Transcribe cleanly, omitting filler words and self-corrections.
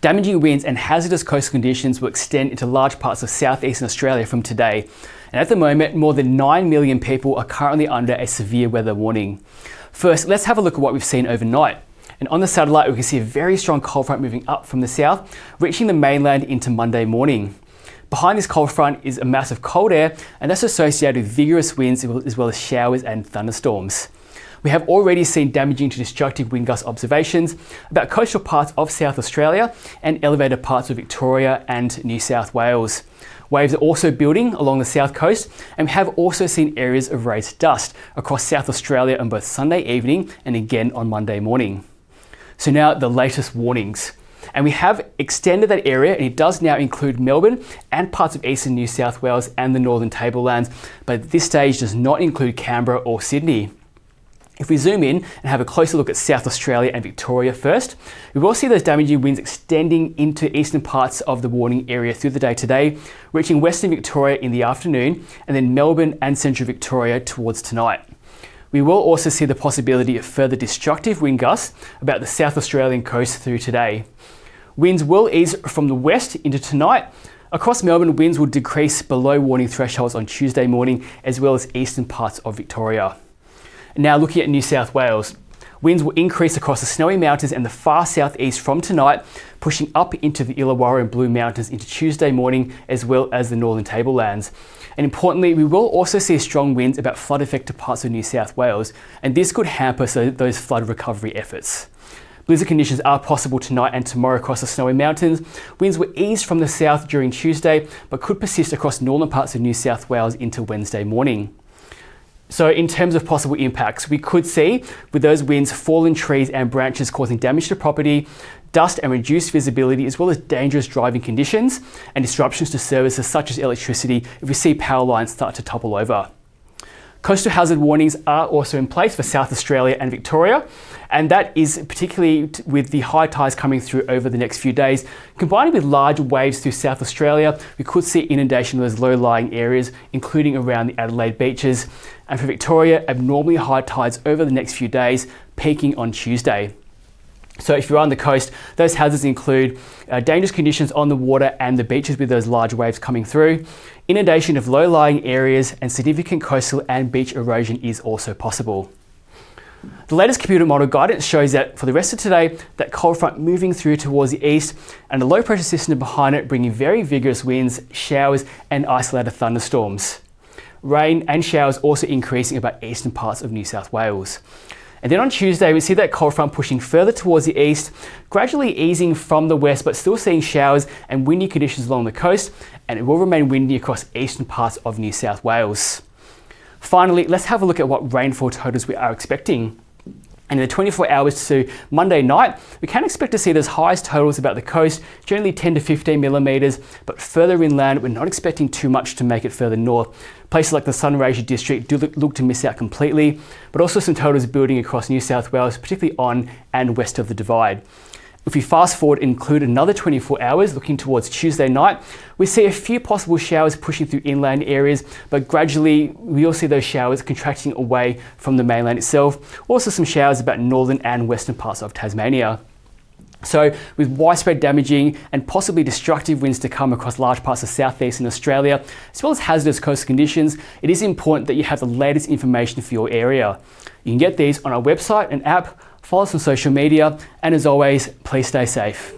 Damaging winds and hazardous coastal conditions will extend into large parts of southeastern Australia from today. And at the moment, more than 9 million people are currently under a severe weather warning. First, let's have a look at what we've seen overnight. And on the satellite, we can see a very strong cold front moving up from the south, reaching the mainland into Monday morning. Behind this cold front is a mass of cold air, and that's associated with vigorous winds as well as showers and thunderstorms. We have already seen damaging to destructive wind gust observations about coastal parts of South Australia and elevated parts of Victoria and New South Wales. Waves are also building along the south coast, and we have also seen areas of raised dust across South Australia on both Sunday evening and again on Monday morning. So now the latest warnings. And we have extended that area, and it does now include Melbourne and parts of eastern New South Wales and the northern tablelands, but at this stage does not include Canberra or Sydney. If we zoom in and have a closer look at South Australia and Victoria first, we will see those damaging winds extending into eastern parts of the warning area through the day today, reaching western Victoria in the afternoon, and then Melbourne and central Victoria towards tonight. We will also see the possibility of further destructive wind gusts about the South Australian coast through today. Winds will ease from the west into tonight. Across Melbourne, winds will decrease below warning thresholds on Tuesday morning, as well as eastern parts of Victoria. Now looking at New South Wales, winds will increase across the Snowy Mountains and the far southeast from tonight, pushing up into the Illawarra and Blue Mountains into Tuesday morning, as well as the northern tablelands. And importantly, we will also see strong winds about flood-affected parts of New South Wales, and this could hamper those flood recovery efforts. Blizzard conditions are possible tonight and tomorrow across the Snowy Mountains. Winds will ease from the south during Tuesday, but could persist across northern parts of New South Wales into Wednesday morning. So in terms of possible impacts, we could see with those winds fallen trees and branches causing damage to property, dust and reduced visibility, as well as dangerous driving conditions and disruptions to services such as electricity if we see power lines start to topple over. Coastal hazard warnings are also in place for South Australia and Victoria, and that is particularly with the high tides coming through over the next few days. Combined with large waves through South Australia, we could see inundation of those low-lying areas, including around the Adelaide beaches. And for Victoria, abnormally high tides over the next few days, peaking on Tuesday. So if you're on the coast, those hazards include dangerous conditions on the water and the beaches with those large waves coming through. Inundation of low-lying areas and significant coastal and beach erosion is also possible. The latest computer model guidance shows that for the rest of today, that cold front moving through towards the east and a low pressure system behind it bringing very vigorous winds, showers and isolated thunderstorms. Rain and showers also increasing about eastern parts of New South Wales. And then on Tuesday, we see that cold front pushing further towards the east, gradually easing from the west, but still seeing showers and windy conditions along the coast, and it will remain windy across eastern parts of New South Wales. Finally, let's have a look at what rainfall totals we are expecting. And in the 24 hours to Monday night, we can expect to see those highest totals about the coast, generally 10 to 15 millimetres, but further inland, we're not expecting too much to make it further north. Places like the Sunraysia district do look to miss out completely, but also some totals building across New South Wales, particularly on and west of the Divide. If we fast forward and include another 24 hours looking towards Tuesday night, we see a few possible showers pushing through inland areas, but gradually we'll see those showers contracting away from the mainland itself. Also some showers about northern and western parts of Tasmania. So with widespread damaging and possibly destructive winds to come across large parts of southeastern Australia, as well as hazardous coastal conditions, it is important that you have the latest information for your area. You can get these on our website and app, follow us on social media, and as always, please stay safe.